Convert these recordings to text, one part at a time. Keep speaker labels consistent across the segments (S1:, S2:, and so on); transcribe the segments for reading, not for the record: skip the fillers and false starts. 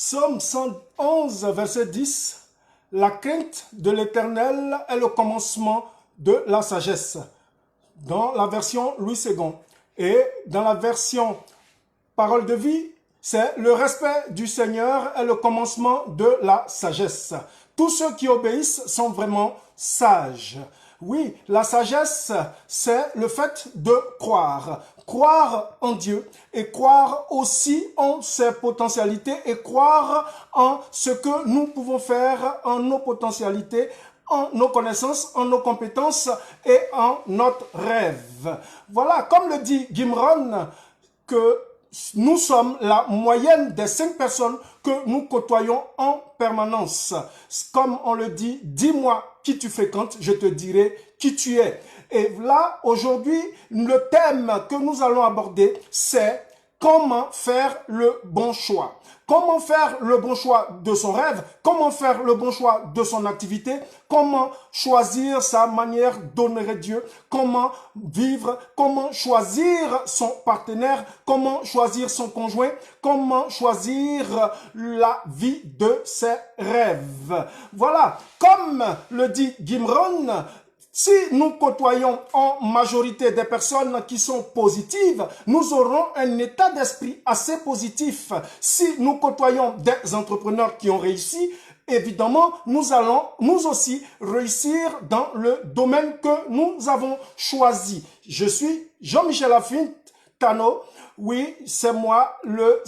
S1: Psaume 111, verset 10. La crainte de l'Éternel est le commencement de la sagesse. Dans la version Louis II. Et dans la version Parole de vie, c'est le respect du Seigneur est le commencement de la sagesse. Tous ceux qui obéissent sont vraiment sages. Oui, la sagesse, c'est le fait de croire. Croire en Dieu et croire aussi en ses potentialités et croire en ce que nous pouvons faire, en nos potentialités, en nos connaissances, en nos compétences et en notre rêve. Voilà, comme le dit Gimron, que nous sommes la moyenne des 5 personnes que nous côtoyons en permanence. Comme on le dit, dis-moi qui tu fréquentes, je te dirai qui tu es. Et là, aujourd'hui, le thème que nous allons aborder, c'est comment faire le bon choix. Comment faire le bon choix de son rêve, comment faire le bon choix de son activité, comment choisir sa manière d'honorer Dieu, comment vivre, comment choisir son partenaire, comment choisir son conjoint, comment choisir la vie de ses rêves. Voilà, comme le dit Gimron, si nous côtoyons en majorité des personnes qui sont positives, nous aurons un état d'esprit assez positif. Si nous côtoyons des entrepreneurs qui ont réussi, évidemment, nous allons nous aussi réussir dans le domaine que nous avons choisi. Je suis Jean-Michel Afin Tano. Oui, c'est moi le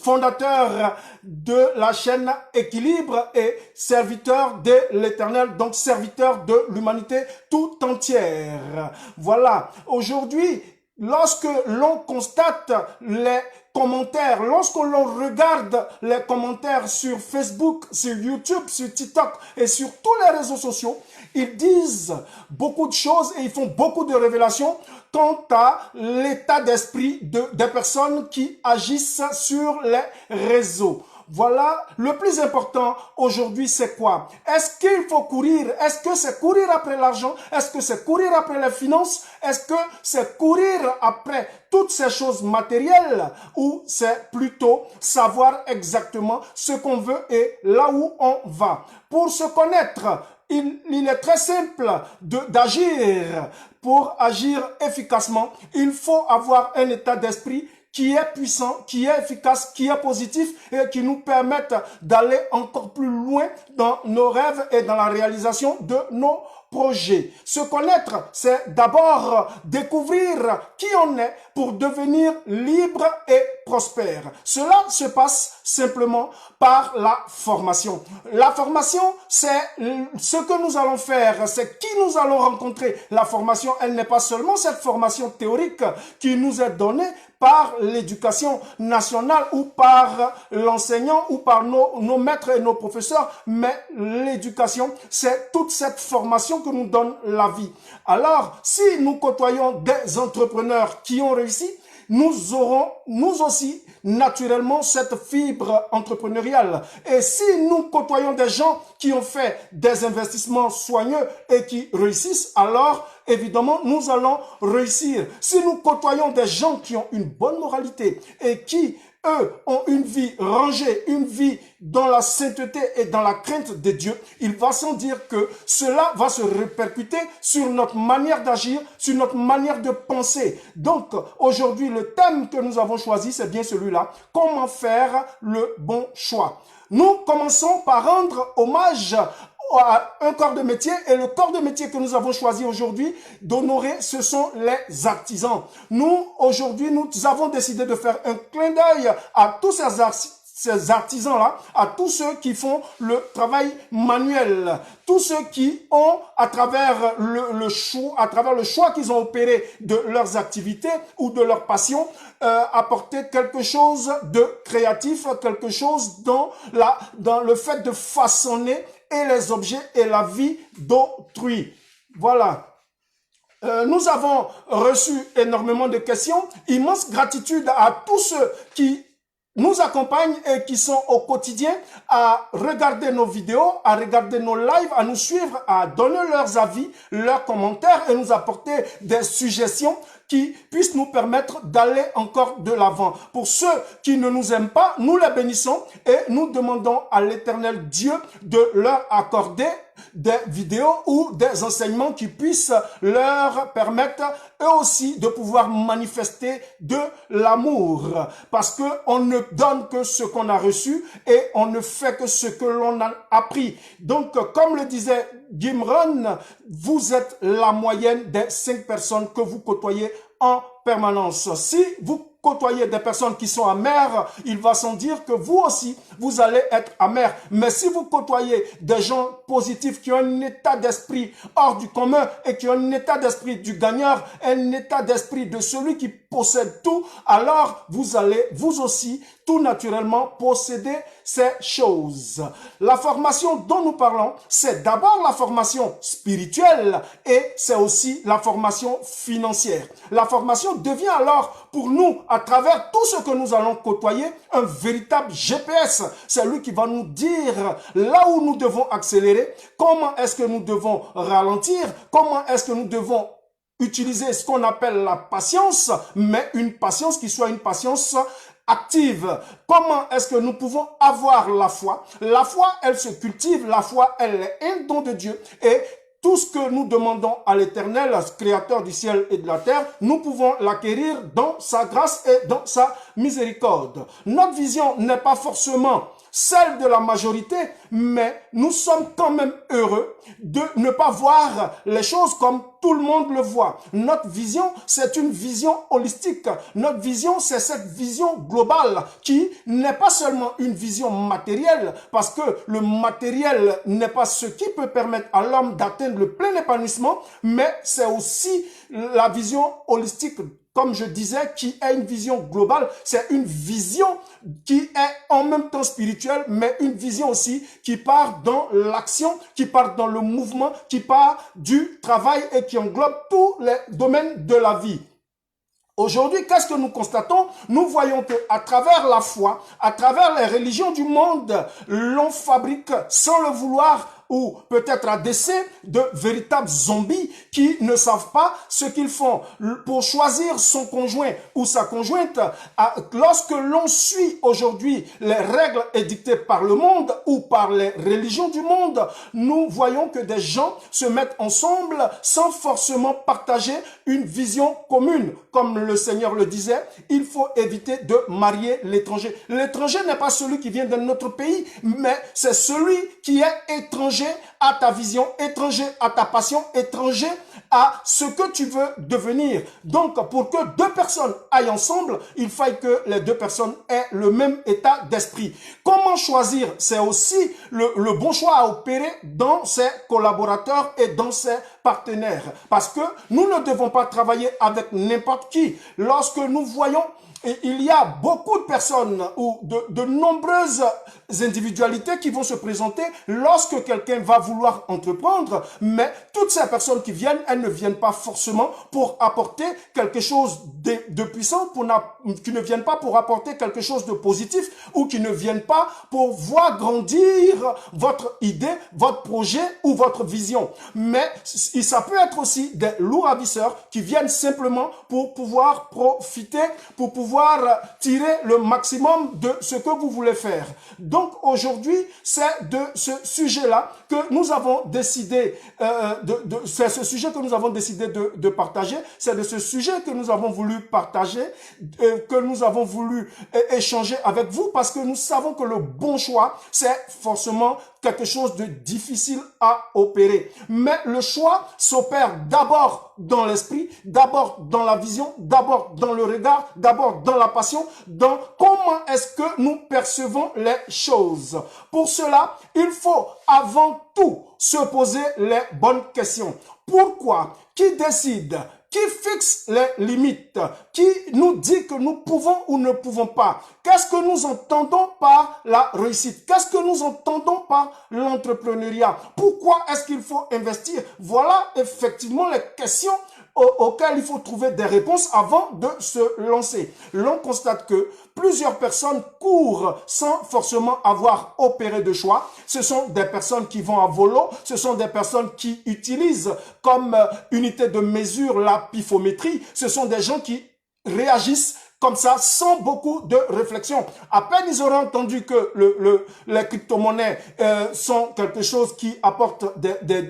S1: fondateur de la chaîne Équilibre et serviteur de l'Éternel, donc serviteur de l'humanité tout entière. Voilà, aujourd'hui, lorsque l'on constate les commentaires, lorsque l'on regarde les commentaires sur Facebook, sur YouTube, sur TikTok et sur tous les réseaux sociaux, ils disent beaucoup de choses et ils font beaucoup de révélations quant à l'état d'esprit des personnes qui agissent sur les réseaux. Voilà, le plus important aujourd'hui, c'est quoi? Est-ce qu'il faut courir? Est-ce que c'est courir après l'argent? Est-ce que c'est courir après les finances? Est-ce que c'est courir après toutes ces choses matérielles? Ou c'est plutôt savoir exactement ce qu'on veut et là où on va? Pour se connaître, il est très simple d'agir. Pour agir efficacement, il faut avoir un état d'esprit qui est puissant, qui est efficace, qui est positif et qui nous permette d'aller encore plus loin dans nos rêves et dans la réalisation de nos projets. Se connaître, c'est d'abord découvrir qui on est pour devenir libre et prospère. Cela se passe simplement par la formation. La formation, c'est ce que nous allons faire, c'est qui nous allons rencontrer. La formation, elle n'est pas seulement cette formation théorique qui nous est donnée par l'éducation nationale ou par l'enseignant ou par nos maîtres et nos professeurs, mais l'éducation, c'est toute cette formation que nous donne la vie. Alors, si nous côtoyons des entrepreneurs qui ont réussi, nous aurons, nous aussi, naturellement, cette fibre entrepreneuriale. Et si nous côtoyons des gens qui ont fait des investissements soigneux et qui réussissent, alors, évidemment, nous allons réussir. Si nous côtoyons des gens qui ont une bonne moralité et qui, eux, ont une vie rangée, une vie dans la sainteté et dans la crainte de Dieu, il va sans dire que cela va se répercuter sur notre manière d'agir, sur notre manière de penser. Donc, aujourd'hui, le thème que nous avons choisi, c'est bien celui-là. Comment faire le bon choix? Nous commençons par rendre hommage à un corps de métier, et le corps de métier que nous avons choisi aujourd'hui d'honorer, ce sont les artisans. Nous, aujourd'hui, nous avons décidé de faire un clin d'œil à tous ces artisans-là, à tous ceux qui font le travail manuel, tous ceux qui ont, à travers le choix qu'ils ont opéré de leurs activités ou de leur passion, apporté quelque chose de créatif, quelque chose dans le fait de façonner et les objets et la vie d'autrui. Voilà. Nous avons reçu énormément de questions. Immense gratitude à tous ceux qui nous accompagnent et qui sont au quotidien à regarder nos vidéos, à regarder nos lives, à nous suivre, à donner leurs avis, leurs commentaires et nous apporter des suggestions qui puisse nous permettre d'aller encore de l'avant. Pour ceux qui ne nous aiment pas, nous les bénissons et nous demandons à l'Éternel Dieu de leur accorder des vidéos ou des enseignements qui puissent leur permettre eux aussi de pouvoir manifester de l'amour, parce que on ne donne que ce qu'on a reçu et on ne fait que ce que l'on a appris. Donc, comme le disait Gimron, vous êtes la moyenne des 5 personnes que vous côtoyez en permanence. Si vous côtoyer des personnes qui sont amères, il va sans dire que vous aussi, vous allez être amer. Mais si vous côtoyez des gens positifs qui ont un état d'esprit hors du commun et qui ont un état d'esprit du gagneur, un état d'esprit de celui qui possède tout, alors vous allez vous aussi tout naturellement posséder ces choses. La formation dont nous parlons, c'est d'abord la formation spirituelle et c'est aussi la formation financière. La formation devient alors pour nous, à travers tout ce que nous allons côtoyer, un véritable GPS. C'est lui qui va nous dire là où nous devons accélérer, comment est-ce que nous devons ralentir, comment est-ce que nous devons utiliser ce qu'on appelle la patience, mais une patience qui soit une patience active. Comment est-ce que nous pouvons avoir la foi? La foi, elle se cultive, la foi, elle est un don de Dieu. Et tout ce que nous demandons à l'Éternel, créateur du ciel et de la terre, nous pouvons l'acquérir dans sa grâce et dans sa miséricorde. Notre vision n'est pas forcément celle de la majorité, mais nous sommes quand même heureux de ne pas voir les choses comme tout le monde le voit. Notre vision, c'est une vision holistique. Notre vision, c'est cette vision globale qui n'est pas seulement une vision matérielle, parce que le matériel n'est pas ce qui peut permettre à l'homme d'atteindre le plein épanouissement, mais c'est aussi la vision holistique, comme je disais, qui est une vision globale. C'est une vision qui est en même temps spirituelle, mais une vision aussi qui part dans l'action, qui part dans le mouvement, qui part du travail et qui englobe tous les domaines de la vie. Aujourd'hui, qu'est-ce que nous constatons? Nous voyons que à travers la foi, à travers les religions du monde, l'on fabrique sans le vouloir ou peut-être à dessein de véritables zombies qui ne savent pas ce qu'ils font pour choisir son conjoint ou sa conjointe. Lorsque l'on suit aujourd'hui les règles édictées par le monde ou par les religions du monde, nous voyons que des gens se mettent ensemble sans forcément partager une vision commune. Comme le Seigneur le disait, il faut éviter de marier l'étranger. L'étranger n'est pas celui qui vient d'un autre pays, mais c'est celui qui est étranger à ta vision, étranger à ta passion, étranger à ce que tu veux devenir. Donc, pour que deux personnes aillent ensemble, il faut que les deux personnes aient le même état d'esprit. Comment choisir? C'est aussi le bon choix à opérer dans ses collaborateurs et dans ses partenaires. Parce que nous ne devons pas travailler avec n'importe qui. Lorsque nous voyons et il y a beaucoup de personnes ou de nombreuses individualités qui vont se présenter lorsque quelqu'un va vouloir entreprendre, mais toutes ces personnes qui viennent, elles ne viennent pas forcément pour apporter quelque chose de puissant, qui ne viennent pas pour apporter quelque chose de positif ou qui ne viennent pas pour voir grandir votre idée, votre projet ou votre vision. Mais ça peut être aussi des loups ravisseurs qui viennent simplement pour pouvoir profiter, pour pouvoir tirer le maximum de ce que vous voulez faire. Donc aujourd'hui, c'est de ce sujet-là que nous avons décidé c'est ce sujet que nous avons décidé de partager. C'est de ce sujet que nous avons voulu partager, que nous avons voulu échanger avec vous, parce que nous savons que le bon choix, c'est forcément quelque chose de difficile à opérer. Mais le choix s'opère d'abord dans l'esprit, d'abord dans la vision, d'abord dans le regard, d'abord dans la passion, dans comment est-ce que nous percevons les choses. Pour cela, il faut avant tout se poser les bonnes questions. Pourquoi? Qui décide? Qui fixe les limites? Qui nous dit que nous pouvons ou ne pouvons pas? Qu'est-ce que nous entendons par la réussite? Qu'est-ce que nous entendons par l'entrepreneuriat? Pourquoi est-ce qu'il faut investir? Voilà effectivement les questions auxquelles il faut trouver des réponses avant de se lancer. L'on constate que plusieurs personnes courent sans forcément avoir opéré de choix. Ce sont des personnes qui vont à volo, ce sont des personnes qui utilisent comme unité de mesure la pifométrie, ce sont des gens qui réagissent comme ça, sans beaucoup de réflexion. À peine ils auront entendu que les crypto-monnaies sont quelque chose qui apporte des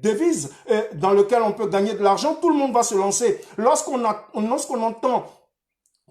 S1: devises dans lesquelles on peut gagner de l'argent, tout le monde va se lancer. Lorsqu'on entend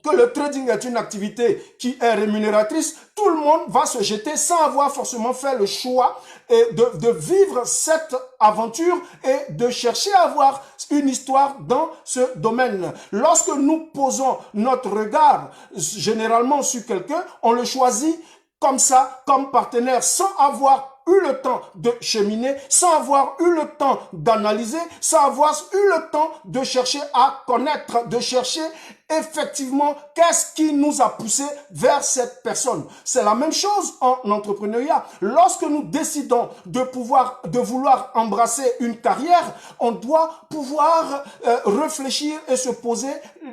S1: que le trading est une activité qui est rémunératrice, tout le monde va se jeter sans avoir forcément fait le choix de vivre cette aventure et de chercher à avoir une histoire dans ce domaine. Lorsque nous posons notre regard généralement sur quelqu'un, on le choisit comme ça, comme partenaire, sans avoir eu le temps de cheminer, sans avoir eu le temps d'analyser, sans avoir eu le temps de chercher à connaître, de chercher effectivement qu'est-ce qui nous a poussé vers cette personne. C'est la même chose en entrepreneuriat. Lorsque nous décidons de vouloir embrasser une carrière, on doit pouvoir réfléchir et se poser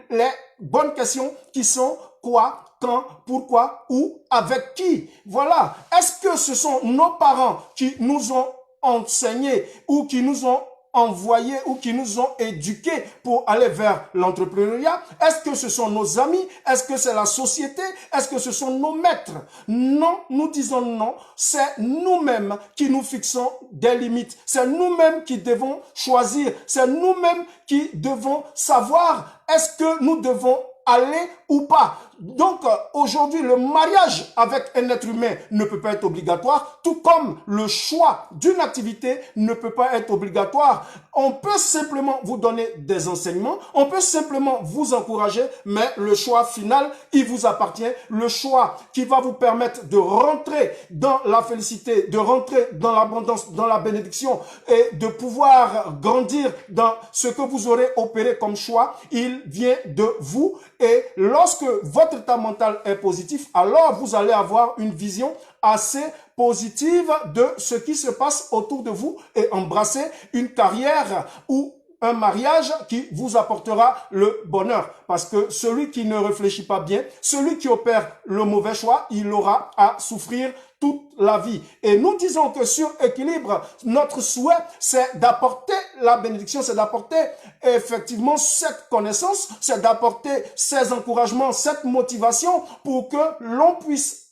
S1: les bonnes questions qui sont quoi, quand, pourquoi, où, avec qui. Voilà. Est-ce que ce sont nos parents qui nous ont enseigné ou qui nous ont envoyés ou qui nous ont éduqués pour aller vers l'entrepreneuriat? Est-ce que ce sont nos amis? Est-ce que c'est la société? Est-ce que ce sont nos maîtres? Non, nous disons non. C'est nous-mêmes qui nous fixons des limites. C'est nous-mêmes qui devons choisir. C'est nous-mêmes qui devons savoir est-ce que nous devons aller ou pas. Donc, aujourd'hui, le mariage avec un être humain ne peut pas être obligatoire, tout comme le choix d'une activité ne peut pas être obligatoire. On peut simplement vous donner des enseignements, on peut simplement vous encourager, mais le choix final, il vous appartient. Le choix qui va vous permettre de rentrer dans la félicité, de rentrer dans l'abondance, dans la bénédiction et de pouvoir grandir dans ce que vous aurez opéré comme choix, il vient de vous. Et lorsque votre état mental est positif, alors vous allez avoir une vision assez positive de ce qui se passe autour de vous et embrasser une carrière ou un mariage qui vous apportera le bonheur. Parce que celui qui ne réfléchit pas bien, celui qui opère le mauvais choix, il aura à souffrir toute la vie. Et nous disons que sur équilibre, notre souhait, c'est d'apporter la bénédiction, c'est d'apporter effectivement cette connaissance, c'est d'apporter ces encouragements, cette motivation pour que l'on puisse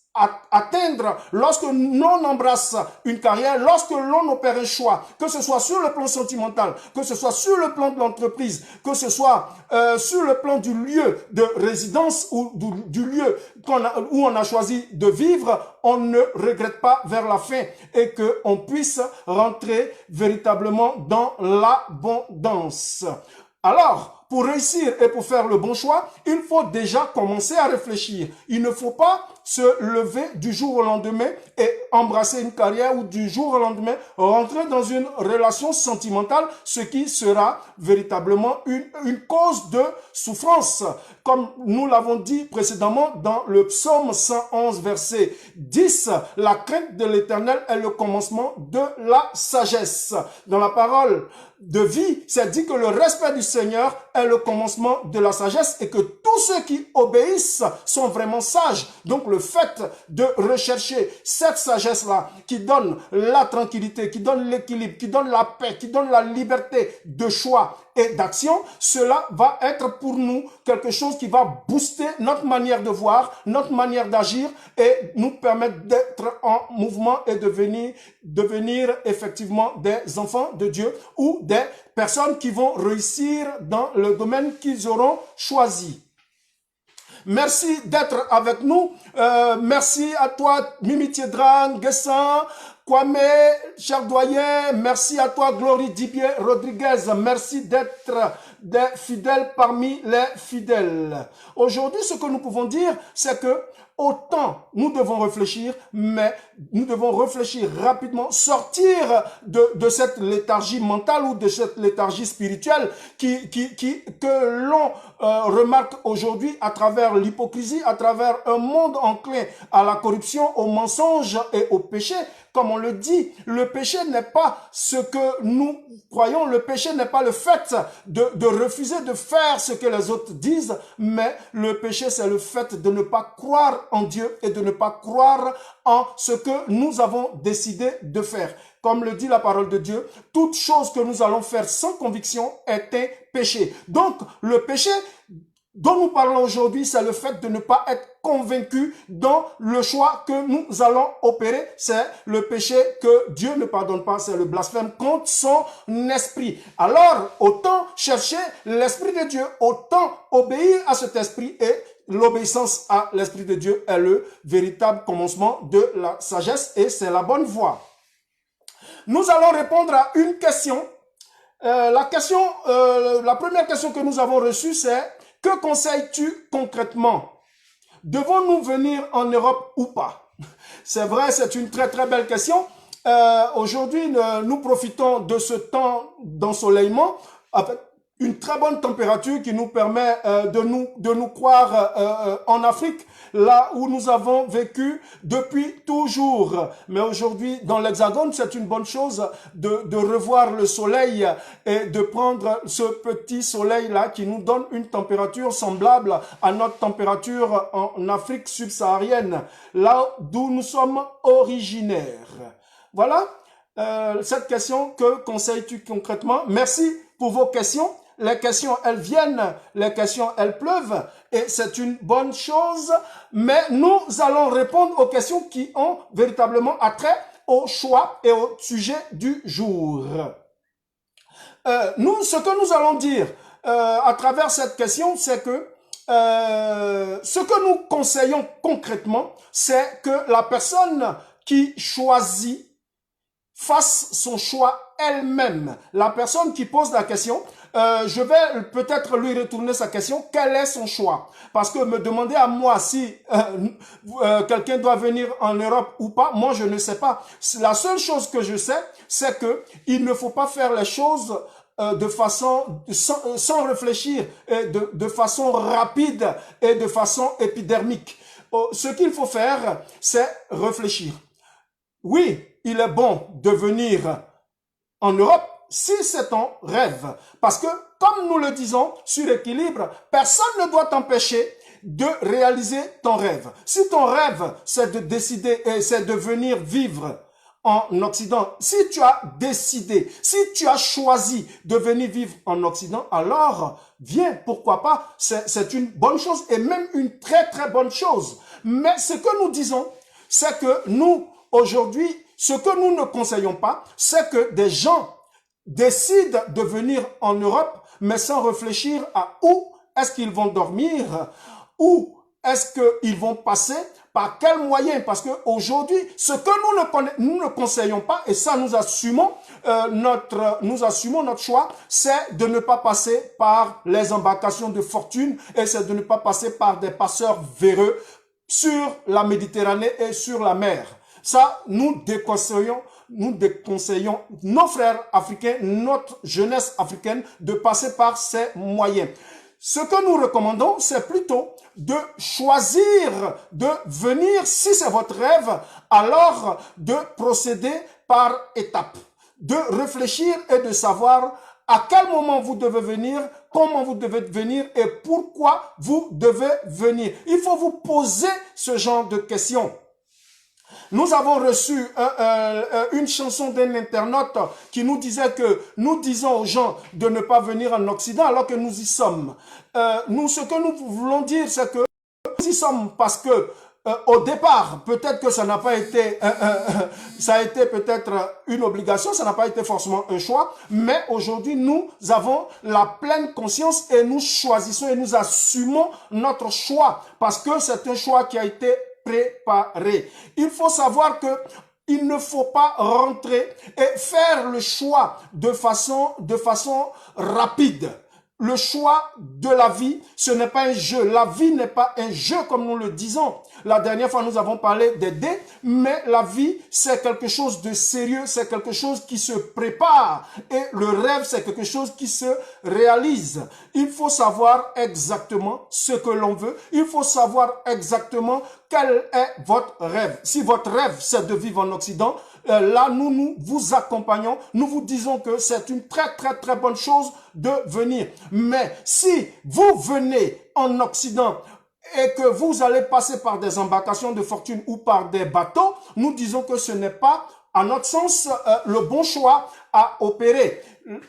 S1: atteindre, lorsque l'on embrasse une carrière, lorsque l'on opère un choix, que ce soit sur le plan sentimental, que ce soit sur le plan de l'entreprise, que ce soit sur le plan du lieu de résidence ou du lieu où on a choisi de vivre, on ne regrette pas vers la fin et qu'on puisse rentrer véritablement dans l'abondance. Alors, pour réussir et pour faire le bon choix, il faut déjà commencer à réfléchir. Il ne faut pas se lever du jour au lendemain et embrasser une carrière ou du jour au lendemain rentrer dans une relation sentimentale, ce qui sera véritablement une cause de souffrance. Comme nous l'avons dit précédemment dans le psaume 111 verset 10, la crainte de l'Éternel est le commencement de la sagesse. Dans la parole de vie, c'est dit que le respect du Seigneur est le commencement de la sagesse et que tous ceux qui obéissent sont vraiment sages. Donc le fait de rechercher cette sagesse-là qui donne la tranquillité, qui donne l'équilibre, qui donne la paix, qui donne la liberté de choix et d'action, cela va être pour nous quelque chose qui va booster notre manière de voir, notre manière d'agir et nous permettre d'être en mouvement et devenir effectivement des enfants de Dieu ou des personnes qui vont réussir dans le domaine qu'ils auront choisi. Merci d'être avec nous. Merci à toi, Mimi Tiedran, Guessan, Kwame, cher doyen. Merci à toi, Glory Dibier Rodriguez. Merci d'être des fidèles parmi les fidèles. Aujourd'hui, ce que nous pouvons dire, c'est que autant nous devons réfléchir, mais nous devons réfléchir rapidement, sortir de cette léthargie mentale ou de cette léthargie spirituelle que l'on remarque aujourd'hui à travers l'hypocrisie, à travers un monde enclin à la corruption, au mensonge et au péché. Comme on le dit, le péché n'est pas ce que nous croyons, le péché n'est pas le fait de refuser de faire ce que les autres disent, mais le péché c'est le fait de ne pas croire en Dieu et de ne pas croire en ce que nous avons décidé de faire. Comme le dit la parole de Dieu, toute chose que nous allons faire sans conviction est un péché. Donc, le péché dont nous parlons aujourd'hui, c'est le fait de ne pas être convaincu dans le choix que nous allons opérer. C'est le péché que Dieu ne pardonne pas, c'est le blasphème contre son esprit. Alors, autant chercher l'esprit de Dieu, autant obéir à cet esprit, et l'obéissance à l'esprit de Dieu est le véritable commencement de la sagesse et c'est la bonne voie. Nous allons répondre à une question. La première question que nous avons reçue, c'est: que conseilles-tu concrètement? Devons-nous venir en Europe ou pas? C'est vrai, c'est une très très belle question. Aujourd'hui, nous profitons de ce temps d'ensoleillement avec une très bonne température qui nous permet de nous croire en Afrique, là où nous avons vécu depuis toujours. Mais aujourd'hui, dans l'Hexagone, c'est une bonne chose de revoir le soleil et de prendre ce petit soleil-là qui nous donne une température semblable à notre température en Afrique subsaharienne, là d'où nous sommes originaires. Voilà cette question: que conseilles-tu concrètement? Merci pour vos questions. Les questions, elles viennent, les questions, elles pleuvent, et c'est une bonne chose, mais nous allons répondre aux questions qui ont véritablement attrait au choix et au sujet du jour. Ce que nous allons dire à travers cette question, c'est que ce que nous conseillons concrètement, c'est que la personne qui choisit fasse son choix elle-même. La personne qui pose la question, je vais peut-être lui retourner sa question: quel est son choix? Parce que me demander à moi si quelqu'un doit venir en Europe ou pas, moi je ne sais pas. La seule chose que je sais, c'est que il ne faut pas faire les choses de façon sans réfléchir, et de façon rapide et de façon épidermique. Ce qu'il faut faire, c'est réfléchir. Oui, il est bon de venir en Europe si c'est ton rêve. Parce que, comme nous le disons sur Équilibre, personne ne doit t'empêcher de réaliser ton rêve. Si ton rêve, c'est de décider et c'est de venir vivre en Occident, si tu as décidé, si tu as choisi de venir vivre en Occident, alors viens, pourquoi pas, c'est une bonne chose et même une très très bonne chose. Mais ce que nous disons, c'est que nous, aujourd'hui, ce que nous ne conseillons pas, c'est que des gens décident de venir en Europe, mais sans réfléchir à où est-ce qu'ils vont dormir, où est-ce qu'ils vont passer, par quels moyens. Parce qu'aujourd'hui, ce que nous ne conseillons pas, et ça nous assumons notre choix, c'est de ne pas passer par les embarcations de fortune, et c'est de ne pas passer par des passeurs véreux sur la Méditerranée et sur la mer. Ça, nous déconseillons nos frères africains, notre jeunesse africaine, de passer par ces moyens. Ce que nous recommandons, c'est plutôt de choisir de venir, si c'est votre rêve, alors de procéder par étapes, de réfléchir et de savoir à quel moment vous devez venir, comment vous devez venir et pourquoi vous devez venir. Il faut vous poser ce genre de questions. Nous avons reçu une chanson d'un internaute qui nous disait que nous disons aux gens de ne pas venir en Occident alors que nous y sommes. Ce que nous voulons dire, c'est que nous y sommes parce que au départ, peut-être que ça n'a pas été, ça a été peut-être une obligation, ça n'a pas été forcément un choix, mais aujourd'hui, nous avons la pleine conscience et nous choisissons et nous assumons notre choix parce que c'est un choix qui a été préparé. Il faut savoir que il ne faut pas rentrer et faire le choix de façon rapide. le choix de la vie, ce n'est pas un jeu. La vie n'est pas un jeu comme nous le disons. La dernière fois, nous avons parlé des dés, mais la vie, c'est quelque chose de sérieux, c'est quelque chose qui se prépare. Et le rêve, c'est quelque chose qui se réalise. Il faut savoir exactement ce que l'on veut. Il faut savoir exactement quel est votre rêve. Si votre rêve, c'est de vivre en Occident, là, nous vous accompagnons. Nous vous disons que c'est une très bonne chose de venir. Mais si vous venez en Occident et que vous allez passer par des embarcations de fortune ou par des bateaux, nous disons que ce n'est pas, à notre sens, le bon choix à opérer.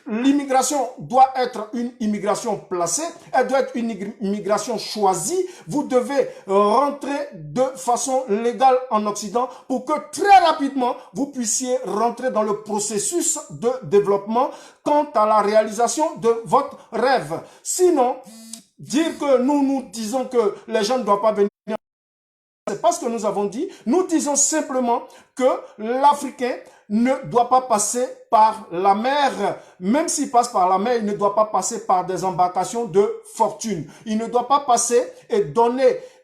S1: L'immigration doit être une immigration placée, elle doit être une immigration choisie. Vous devez rentrer de façon légale en Occident pour que très rapidement, vous puissiez rentrer dans le processus de développement quant à la réalisation de votre rêve. Sinon, dire que nous disons que les gens ne doivent pas venir, c'est pas ce que nous avons dit. Nous disons simplement que l'Africain ne doit pas passer par la mer. Même s'il passe par la mer, il ne doit pas passer par des embarcations de fortune. Il ne doit pas passer et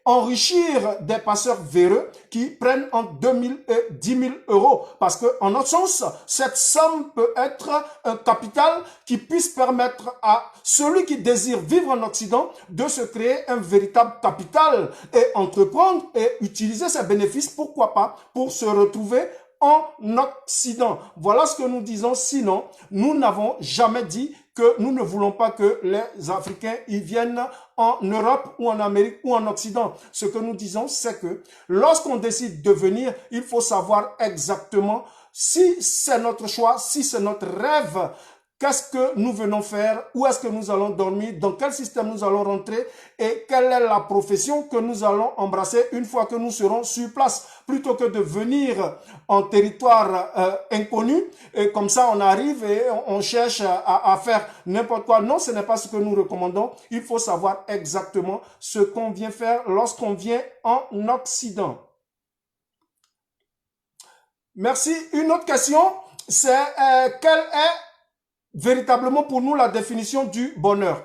S1: enrichir des passeurs véreux qui prennent en 2000 et 10 000 euros. Parce que, en notre sens, cette somme peut être un capital qui puisse permettre à celui qui désire vivre en Occident de se créer un véritable capital et entreprendre et utiliser ses bénéfices, pourquoi pas, pour se retrouver en Occident. Voilà ce que nous disons. Sinon, nous n'avons jamais dit que nous ne voulons pas que les Africains y viennent en Europe ou en Amérique ou en Occident. Ce que nous disons, c'est que lorsqu'on décide de venir, il faut savoir exactement si c'est notre choix, si c'est notre rêve. Qu'est-ce que nous venons faire? Où est-ce que nous allons dormir? Dans quel système nous allons rentrer? Et quelle est la profession que nous allons embrasser une fois que nous serons sur place? Plutôt que de venir en territoire inconnu, et comme ça on arrive et on cherche à faire n'importe quoi. Non, ce n'est pas ce que nous recommandons. Il faut savoir exactement ce qu'on vient faire lorsqu'on vient en Occident. Merci. Une autre question, c'est quelle est véritablement pour nous la définition du bonheur?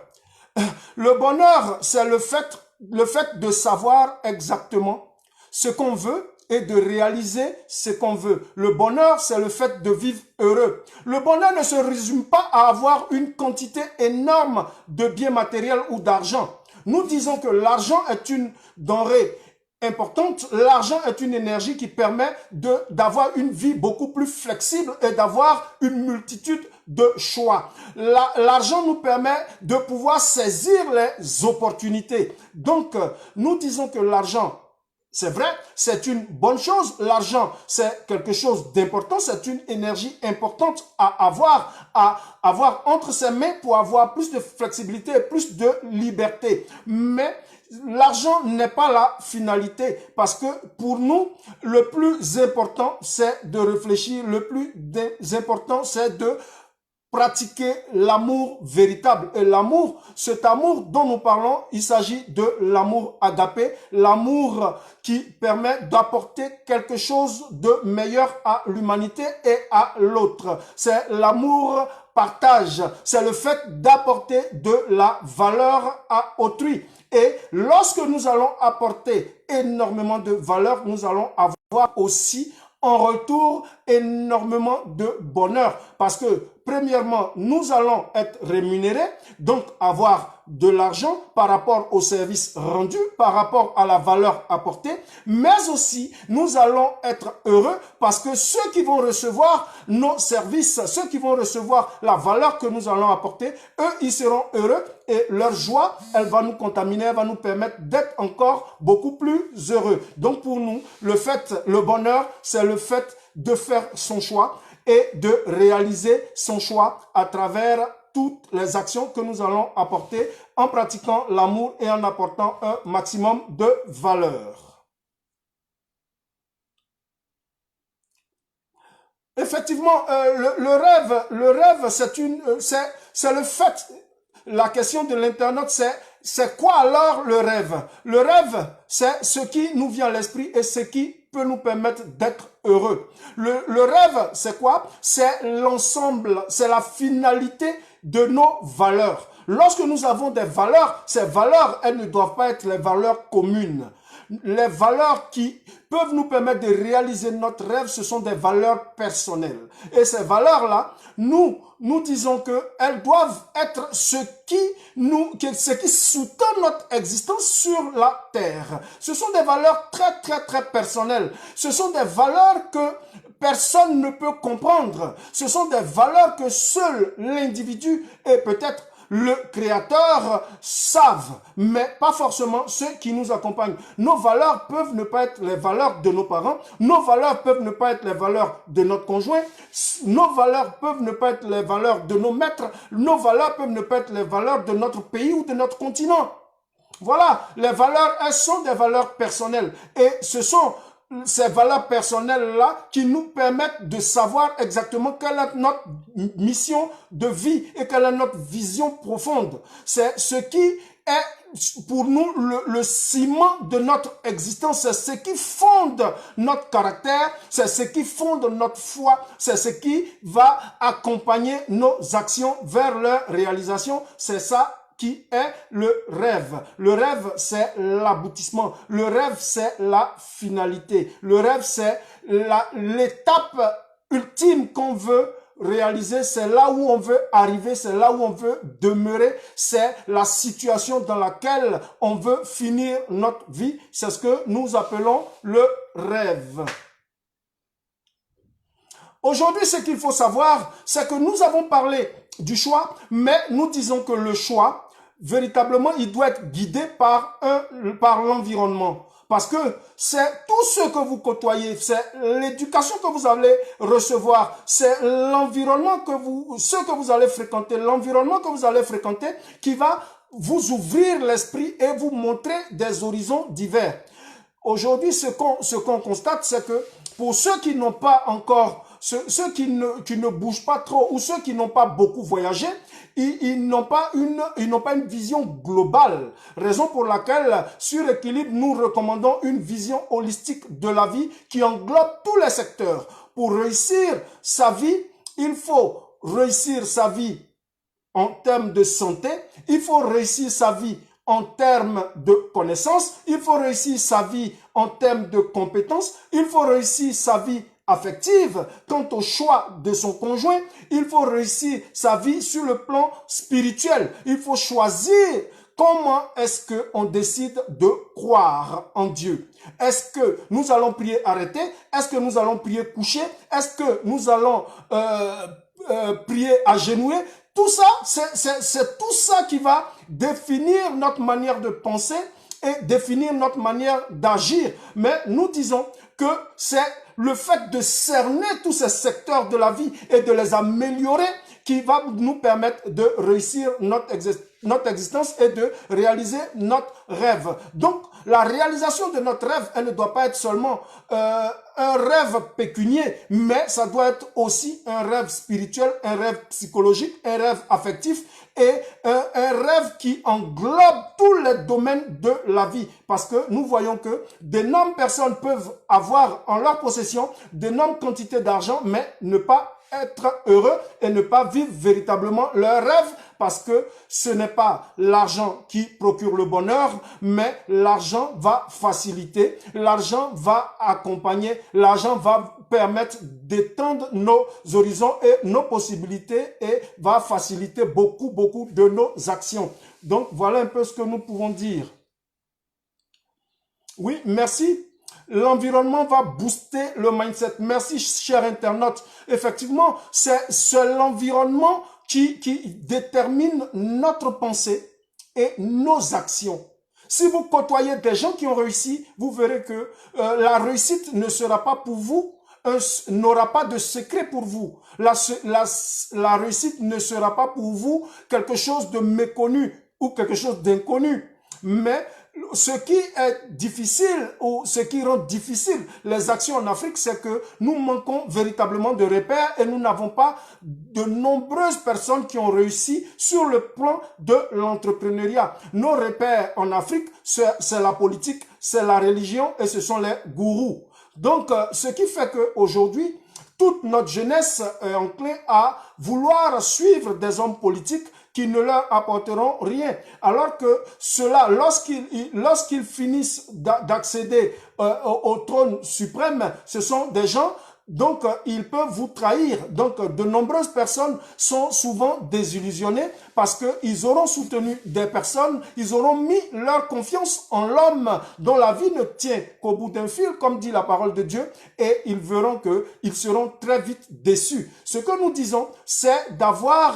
S1: Le bonheur, c'est le fait de savoir exactement ce qu'on veut et de réaliser ce qu'on veut. Le bonheur, c'est le fait de vivre heureux. Le bonheur ne se résume pas à avoir une quantité énorme de biens matériels ou d'argent. Nous disons que l'argent est une denrée importante. L'argent est une énergie qui permet d'avoir une vie beaucoup plus flexible et d'avoir une multitude de choix. L'argent nous permet de pouvoir saisir les opportunités. Donc, nous disons que l'argent, c'est vrai, c'est une bonne chose. L'argent, c'est quelque chose d'important. C'est une énergie importante à avoir entre ses mains pour avoir plus de flexibilité et plus de liberté. Mais l'argent n'est pas la finalité parce que pour nous, le plus important, c'est de réfléchir. Le plus important, c'est de pratiquer l'amour véritable. Et l'amour, cet amour dont nous parlons, il s'agit de l'amour agapé, l'amour qui permet d'apporter quelque chose de meilleur à l'humanité et à l'autre. C'est l'amour partage, c'est le fait d'apporter de la valeur à autrui. Et lorsque nous allons apporter énormément de valeur, nous allons avoir aussi en retour énormément de bonheur. Parce que premièrement, nous allons être rémunérés, donc avoir de l'argent par rapport au service rendu, par rapport à la valeur apportée, mais aussi nous allons être heureux parce que ceux qui vont recevoir nos services, ceux qui vont recevoir la valeur que nous allons apporter, eux, ils seront heureux et leur joie, elle va nous contaminer, elle va nous permettre d'être encore beaucoup plus heureux. Donc pour nous, le bonheur, c'est le fait de faire son choix et de réaliser son choix à travers toutes les actions que nous allons apporter en pratiquant l'amour et en apportant un maximum de valeur. Effectivement, le rêve, c'est le fait. La question de l'internaute, c'est quoi alors le rêve? Le rêve, c'est ce qui nous vient à l'esprit et ce qui peut nous permettre d'être heureux. Le rêve, c'est quoi? C'est l'ensemble, c'est la finalité de nos valeurs. Lorsque nous avons des valeurs, ces valeurs, elles ne doivent pas être les valeurs communes. Les valeurs qui peuvent nous permettre de réaliser notre rêve, ce sont des valeurs personnelles. Et ces valeurs-là, nous disons qu'elles doivent être ce qui soutient notre existence sur la terre. Ce sont des valeurs très, très, très personnelles. Ce sont des valeurs que personne ne peut comprendre. Ce sont des valeurs que seul l'individu et peut-être le Créateur savent, mais pas forcément ceux qui nous accompagnent. Nos valeurs peuvent ne pas être les valeurs de nos parents, nos valeurs peuvent ne pas être les valeurs de notre conjoint, nos valeurs peuvent ne pas être les valeurs de nos maîtres, nos valeurs peuvent ne pas être les valeurs de notre pays ou de notre continent. Voilà, les valeurs, elles sont des valeurs personnelles et ce sont ces valeurs personnelles-là qui nous permettent de savoir exactement quelle est notre mission de vie et quelle est notre vision profonde. C'est ce qui est pour nous le ciment de notre existence, c'est ce qui fonde notre caractère, c'est ce qui fonde notre foi, c'est ce qui va accompagner nos actions vers leur réalisation, c'est ça qui est le rêve. Le rêve, c'est l'aboutissement. Le rêve, c'est la finalité. Le rêve, c'est l'étape ultime qu'on veut réaliser. C'est là où on veut arriver. C'est là où on veut demeurer. C'est la situation dans laquelle on veut finir notre vie. C'est ce que nous appelons le rêve. Aujourd'hui, ce qu'il faut savoir, c'est que nous avons parlé du choix, mais nous disons que le choix, véritablement, il doit être guidé par l'environnement. Parce que c'est tout ce que vous côtoyez, c'est l'éducation que vous allez recevoir, c'est l'environnement ce que vous allez fréquenter, l'environnement que vous allez fréquenter qui va vous ouvrir l'esprit et vous montrer des horizons divers. Aujourd'hui, ce qu'on constate, c'est que pour ceux qui n'ont pas encore, ceux qui ne bougent pas trop ou ceux qui n'ont pas beaucoup voyagé, ils n'ont pas une vision globale. Raison pour laquelle, sur Équilibre, nous recommandons une vision holistique de la vie qui englobe tous les secteurs. Pour réussir sa vie, il faut réussir sa vie en termes de santé, il faut réussir sa vie en termes de connaissances, il faut réussir sa vie en termes de compétences, il faut réussir sa vie affective, quant au choix de son conjoint, il faut réussir sa vie sur le plan spirituel. Il faut choisir comment est-ce qu'on décide de croire en Dieu. Est-ce que nous allons prier arrêté? Est-ce que nous allons prier couché? Est-ce que nous allons prier agenouillé? Tout ça, c'est tout ça qui va définir notre manière de penser et définir notre manière d'agir. Mais nous disons que c'est le fait de cerner tous ces secteurs de la vie et de les améliorer qui va nous permettre de réussir notre existence et de réaliser notre rêve. Donc, la réalisation de notre rêve, elle ne doit pas être seulement un rêve pécunier, mais ça doit être aussi un rêve spirituel, un rêve psychologique, un rêve affectif et un rêve qui englobe tous les domaines de la vie. Parce que nous voyons que d'énormes personnes peuvent avoir en leur possession d'énormes quantités d'argent, mais ne pas être heureux et ne pas vivre véritablement leur rêve parce que ce n'est pas l'argent qui procure le bonheur, mais l'argent va faciliter, l'argent va accompagner, l'argent va permettre d'étendre nos horizons et nos possibilités et va faciliter beaucoup de nos actions. Donc voilà un peu ce que nous pouvons dire. Oui, merci. L'environnement va booster le mindset. Merci, chers internautes. Effectivement, c'est l'environnement qui détermine notre pensée et nos actions. Si vous côtoyez des gens qui ont réussi, vous verrez que la réussite ne sera pas pour vous, n'aura pas de secret pour vous. La réussite ne sera pas pour vous quelque chose de méconnu ou quelque chose d'inconnu. Mais ce qui est difficile ou ce qui rend difficile les actions en Afrique, c'est que nous manquons véritablement de repères et nous n'avons pas de nombreuses personnes qui ont réussi sur le plan de l'entrepreneuriat. Nos repères en Afrique, c'est la politique, c'est la religion et ce sont les gourous. Donc, ce qui fait qu'aujourd'hui, toute notre jeunesse est enclin à vouloir suivre des hommes politiques qui ne leur apporteront rien. Alors que ceux-là, lorsqu'ils finissent d'accéder au trône suprême, ce sont des gens. Donc, ils peuvent vous trahir. Donc, de nombreuses personnes sont souvent désillusionnées parce qu'ils auront soutenu des personnes, ils auront mis leur confiance en l'homme dont la vie ne tient qu'au bout d'un fil, comme dit la parole de Dieu, et ils verront qu'ils seront très vite déçus. Ce que nous disons, c'est d'avoir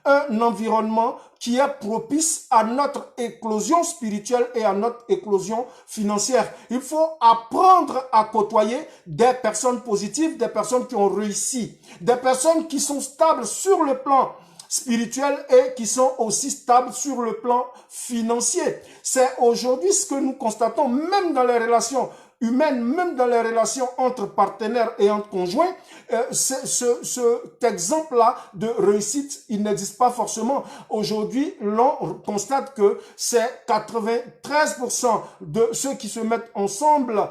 S1: un environnement qui est propice à notre éclosion spirituelle et à notre éclosion financière. Il faut apprendre à côtoyer des personnes positives, des personnes qui ont réussi, des personnes qui sont stables sur le plan spirituel et qui sont aussi stables sur le plan financier. C'est aujourd'hui ce que nous constatons, même dans les relations humaines, même dans les relations entre partenaires et entre conjoints, cet exemple-là de réussite, il n'existe pas forcément. Aujourd'hui, l'on constate que c'est 93% de ceux qui se mettent ensemble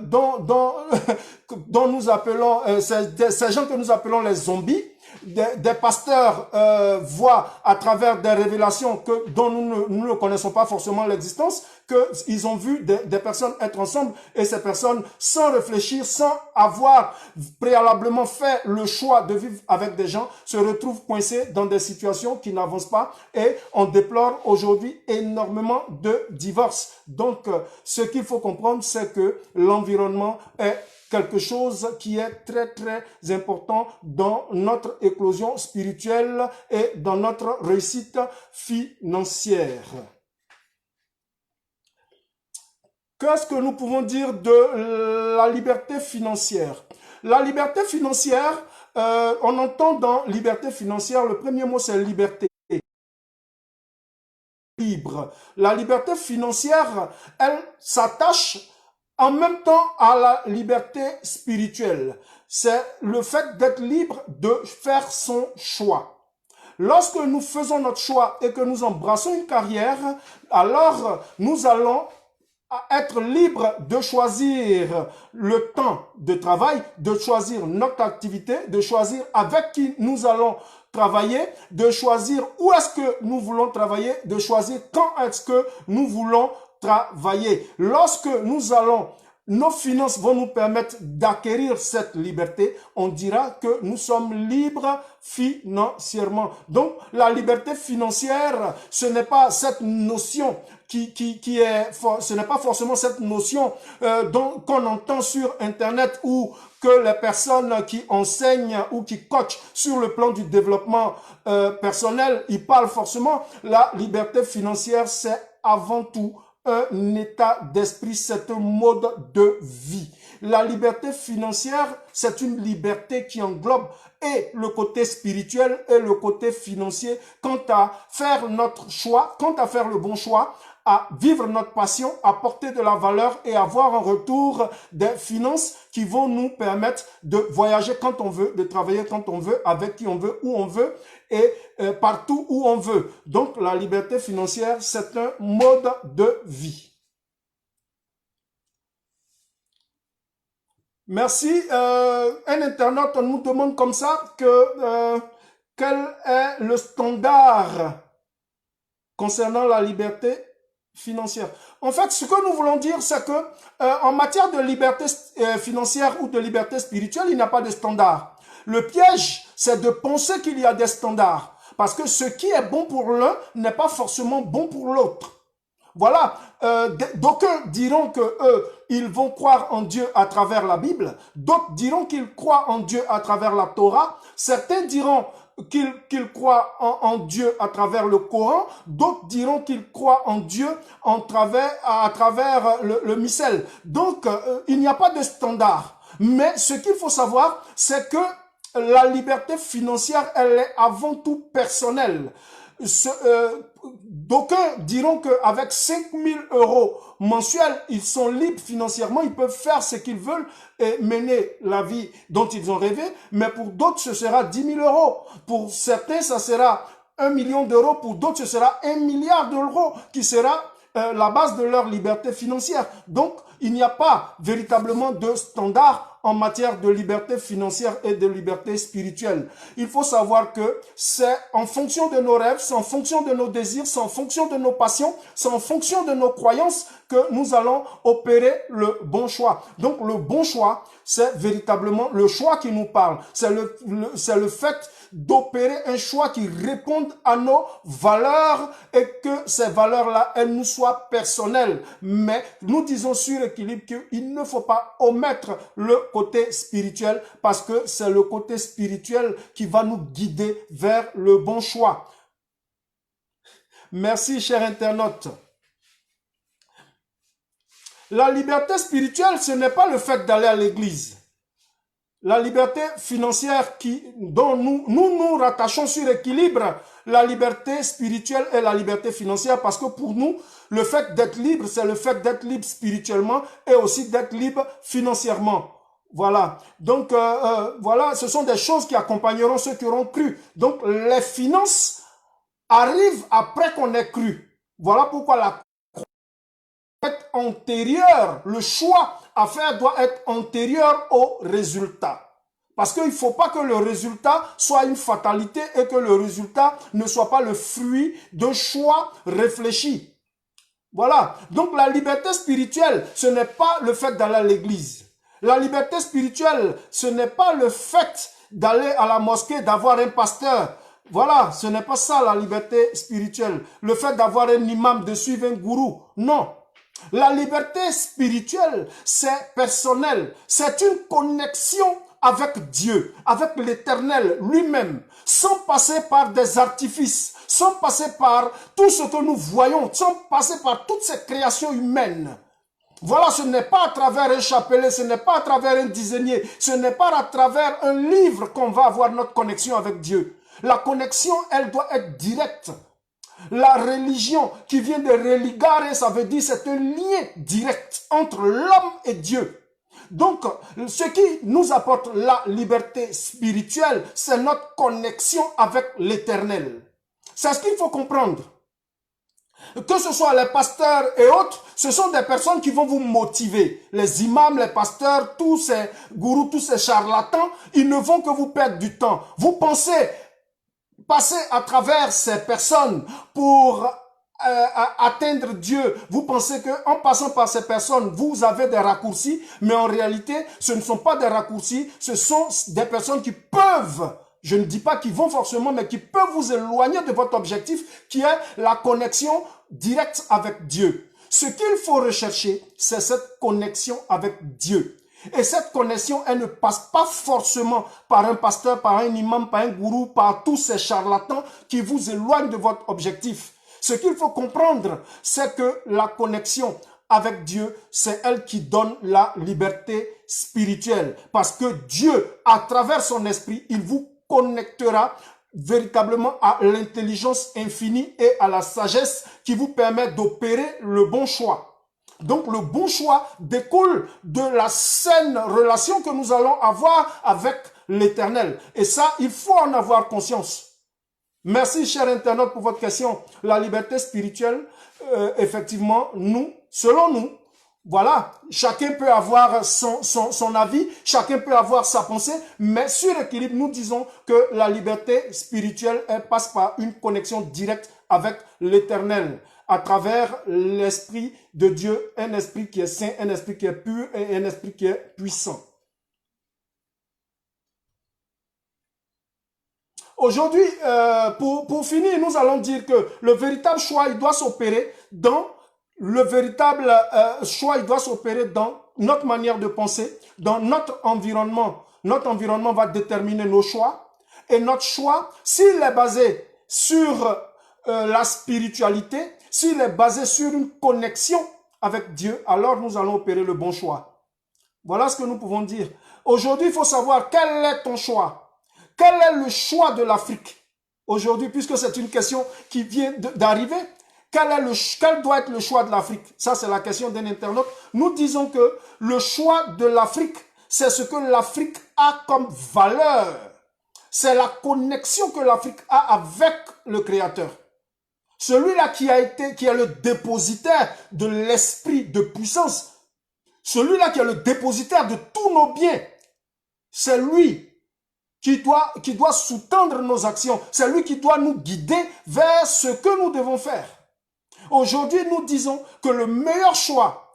S1: dont nous appelons, ces gens que nous appelons les zombies. Des pasteurs voient à travers des révélations dont nous ne connaissons pas forcément l'existence, qu'ils ont vu des personnes être ensemble et ces personnes, sans réfléchir, sans avoir préalablement fait le choix de vivre avec des gens, se retrouvent coincés dans des situations qui n'avancent pas et on déplore aujourd'hui énormément de divorces. Donc, ce qu'il faut comprendre, c'est que l'environnement est quelque chose qui est très très important dans notre éclosion spirituelle et dans notre réussite financière. Qu'est-ce que nous pouvons dire de la liberté financière? La liberté financière, on entend dans liberté financière, le premier mot c'est liberté. Libre. La liberté financière, elle s'attache en même temps à la liberté spirituelle. C'est le fait d'être libre de faire son choix. Lorsque nous faisons notre choix et que nous embrassons une carrière, alors nous allons être libres de choisir le temps de travail, de choisir notre activité, de choisir avec qui nous allons travailler, de choisir où est-ce que nous voulons travailler, de choisir quand est-ce que nous voulons travailler. Lorsque nos finances vont nous permettre d'acquérir cette liberté, on dira que nous sommes libres financièrement. Donc, la liberté financière, ce n'est pas cette notion ce n'est pas forcément cette notion qu'on entend sur Internet ou que les personnes qui enseignent ou qui coachent sur le plan du développement personnel, ils parlent forcément. La liberté financière, c'est avant tout un état d'esprit, c'est un mode de vie. La liberté financière, c'est une liberté qui englobe et le côté spirituel et le côté financier quant à faire notre choix, quant à faire le bon choix, à vivre notre passion, à porter de la valeur et avoir en retour des finances qui vont nous permettre de voyager quand on veut, de travailler quand on veut, avec qui on veut, où on veut et partout où on veut. Donc la liberté financière, c'est un mode de vie. Merci. Un internaute nous demande comme ça quel est le standard concernant la liberté financière. En fait, ce que nous voulons dire, c'est que en matière de liberté financière ou de liberté spirituelle, il n'y a pas de standard. Le piège, c'est de penser qu'il y a des standards. Parce que ce qui est bon pour l'un n'est pas forcément bon pour l'autre. Voilà, d'aucuns diront que eux, ils vont croire en Dieu à travers la Bible. D'autres diront qu'ils croient en Dieu à travers la Torah. Certains diront qu'ils croient en Dieu à travers le Coran, d'autres diront qu'ils croient en Dieu à travers le missel. Donc, il n'y a pas de standard. Mais ce qu'il faut savoir, c'est que la liberté financière, elle est avant tout personnelle. D'aucuns diront qu'avec 5 000 € mensuels, ils sont libres financièrement, ils peuvent faire ce qu'ils veulent et mener la vie dont ils ont rêvé, mais pour d'autres, ce sera 10 000 €. Pour certains, ça sera 1 million d'euros, pour d'autres, ce sera 1 milliard d'euros qui sera la base de leur liberté financière. Donc, il n'y a pas véritablement de standard en matière de liberté financière et de liberté spirituelle. Il faut savoir que c'est en fonction de nos rêves, c'est en fonction de nos désirs, c'est en fonction de nos passions, c'est en fonction de nos croyances que nous allons opérer le bon choix. Donc le bon choix, c'est véritablement le choix qui nous parle. C'est le fait d'opérer un choix qui réponde à nos valeurs et que ces valeurs-là, elles nous soient personnelles. Mais nous disons sur équilibre qu'il ne faut pas omettre le côté spirituel parce que c'est le côté spirituel qui va nous guider vers le bon choix. Merci, chers internautes. La liberté spirituelle, ce n'est pas le fait d'aller à l'église. La liberté financière dont nous rattachons sur équilibre, la liberté spirituelle et la liberté financière, parce que pour nous, le fait d'être libre, c'est le fait d'être libre spirituellement et aussi d'être libre financièrement. Voilà. Donc, voilà, ce sont des choses qui accompagneront ceux qui auront cru. Donc, les finances arrivent après qu'on ait cru. Voilà pourquoi la antérieur, le choix à faire doit être antérieur au résultat. Parce qu'il ne faut pas que le résultat soit une fatalité et que le résultat ne soit pas le fruit d'un choix réfléchi. Voilà. Donc la liberté spirituelle, ce n'est pas le fait d'aller à l'église. La liberté spirituelle, ce n'est pas le fait d'aller à la mosquée, d'avoir un pasteur. Voilà, ce n'est pas ça la liberté spirituelle. Le fait d'avoir un imam, de suivre un gourou. Non. La liberté spirituelle, c'est personnel. C'est une connexion avec Dieu, avec l'Éternel lui-même, sans passer par des artifices, sans passer par tout ce que nous voyons, sans passer par toutes ces créations humaines. Voilà, ce n'est pas à travers un chapelet, ce n'est pas à travers un dizainier, ce n'est pas à travers un livre qu'on va avoir notre connexion avec Dieu. La connexion, elle doit être directe. La religion qui vient de religare, ça veut dire c'est un lien direct entre l'homme et Dieu. Donc, ce qui nous apporte la liberté spirituelle, c'est notre connexion avec l'Éternel. C'est ce qu'il faut comprendre. Que ce soit les pasteurs et autres, ce sont des personnes qui vont vous motiver. Les imams, les pasteurs, tous ces gourous, tous ces charlatans, ils ne vont que vous perdre du temps. Vous pensez passer à travers ces personnes pour atteindre Dieu. Vous pensez qu'en passant par ces personnes, vous avez des raccourcis, mais en réalité, ce ne sont pas des raccourcis, ce sont des personnes qui peuvent, je ne dis pas qu'ils vont forcément, mais qui peuvent vous éloigner de votre objectif, qui est la connexion directe avec Dieu. Ce qu'il faut rechercher, c'est cette connexion avec Dieu. Et cette connexion, elle ne passe pas forcément par un pasteur, par un imam, par un gourou, par tous ces charlatans qui vous éloignent de votre objectif. Ce qu'il faut comprendre, c'est que la connexion avec Dieu, c'est elle qui donne la liberté spirituelle. Parce que Dieu, à travers son esprit, il vous connectera véritablement à l'intelligence infinie et à la sagesse qui vous permet d'opérer le bon choix. Donc le bon choix découle de la saine relation que nous allons avoir avec l'Éternel. Et ça, il faut en avoir conscience. Merci, cher internaute, pour votre question. La liberté spirituelle, effectivement, selon nous, voilà, chacun peut avoir son avis, chacun peut avoir sa pensée, mais sur équilibre, nous disons que la liberté spirituelle, elle passe par une connexion directe avec l'Éternel, à travers l'Esprit de Dieu, un esprit qui est saint, un esprit qui est pur et un esprit qui est puissant. Aujourd'hui, pour finir, nous allons dire que le véritable choix, il doit s'opérer dans notre manière de penser, dans notre environnement. Notre environnement va déterminer nos choix. Et notre choix, s'il est basé sur la spiritualité, s'il est basé sur une connexion avec Dieu, alors nous allons opérer le bon choix. Voilà ce que nous pouvons dire. Aujourd'hui, il faut savoir quel est ton choix. Quel est le choix de l'Afrique aujourd'hui, puisque c'est une question qui vient d'arriver? Quel doit être le choix de l'Afrique? Ça, c'est la question d'un internaute. Nous disons que le choix de l'Afrique, c'est ce que l'Afrique a comme valeur. C'est la connexion que l'Afrique a avec le Créateur. Celui-là qui est le dépositaire de l'esprit de puissance. Celui-là qui est le dépositaire de tous nos biens. C'est lui qui doit sous-tendre nos actions. C'est lui qui doit nous guider vers ce que nous devons faire. Aujourd'hui, nous disons que le meilleur choix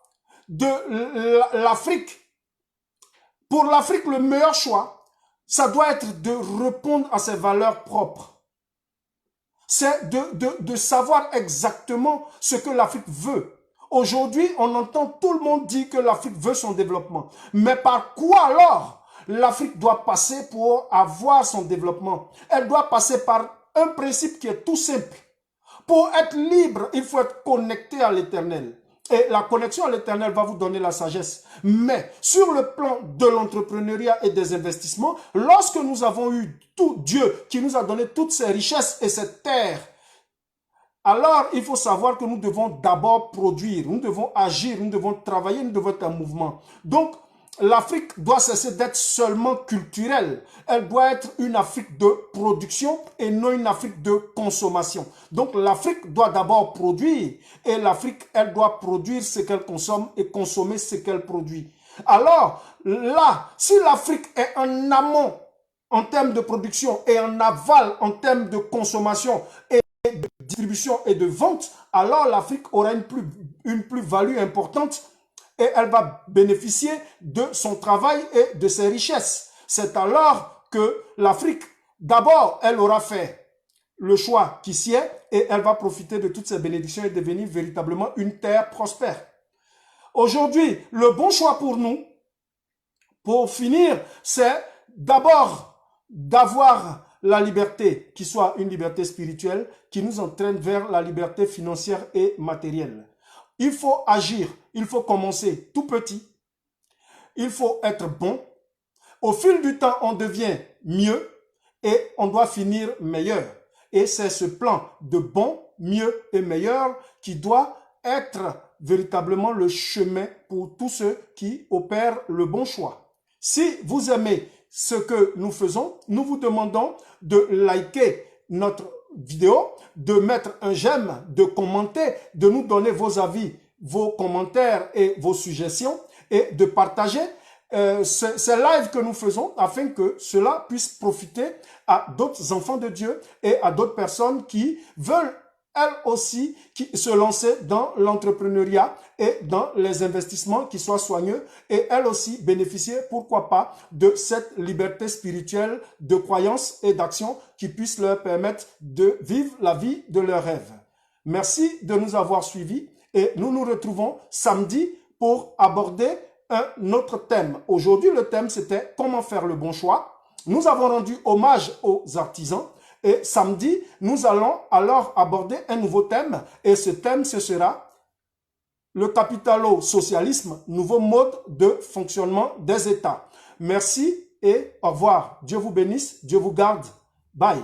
S1: de l'Afrique, pour l'Afrique, le meilleur choix, ça doit être de répondre à ses valeurs propres. C'est de savoir exactement ce que l'Afrique veut. Aujourd'hui, on entend tout le monde dire que l'Afrique veut son développement. Mais par quoi alors l'Afrique doit passer pour avoir son développement? Elle doit passer par un principe qui est tout simple. Pour être libre, il faut être connecté à l'Éternel. Et la connexion à l'Éternel va vous donner la sagesse. Mais sur le plan de l'entrepreneuriat et des investissements, lorsque nous avons eu tout Dieu qui nous a donné toutes ces richesses et cette terre, alors il faut savoir que nous devons d'abord produire, nous devons agir, nous devons travailler, nous devons être en mouvement. Donc, l'Afrique doit cesser d'être seulement culturelle. Elle doit être une Afrique de production et non une Afrique de consommation. Donc l'Afrique doit d'abord produire et l'Afrique, elle doit produire ce qu'elle consomme et consommer ce qu'elle produit. Alors là, si l'Afrique est en amont en termes de production et en aval en termes de consommation et de distribution et de vente, alors l'Afrique aura une plus-value importante et elle va bénéficier de son travail et de ses richesses. C'est alors que l'Afrique, d'abord, elle aura fait le choix qui sied et elle va profiter de toutes ces bénédictions et devenir véritablement une terre prospère. Aujourd'hui, le bon choix pour nous, pour finir, c'est d'abord d'avoir la liberté, qui soit une liberté spirituelle, qui nous entraîne vers la liberté financière et matérielle. Il faut agir, il faut commencer tout petit, il faut être bon. Au fil du temps, on devient mieux et on doit finir meilleur. Et c'est ce plan de bon, mieux et meilleur qui doit être véritablement le chemin pour tous ceux qui opèrent le bon choix. Si vous aimez ce que nous faisons, nous vous demandons de liker notre vidéo, de mettre un j'aime, de commenter, de nous donner vos avis, vos commentaires et vos suggestions et de partager ces lives que nous faisons afin que cela puisse profiter à d'autres enfants de Dieu et à d'autres personnes qui veulent elles aussi se lancer dans l'entrepreneuriat et dans les investissements qui soient soigneux et elles aussi bénéficier, pourquoi pas, de cette liberté spirituelle de croyance et d'action qui puisse leur permettre de vivre la vie de leurs rêves. Merci de nous avoir suivis et nous nous retrouvons samedi pour aborder un autre thème. Aujourd'hui, le thème, c'était comment faire le bon choix. Nous avons rendu hommage aux artisans. Et samedi, nous allons alors aborder un nouveau thème. Et ce thème, ce sera le capitalo-socialisme, nouveau mode de fonctionnement des États. Merci et au revoir. Dieu vous bénisse, Dieu vous garde. Bye.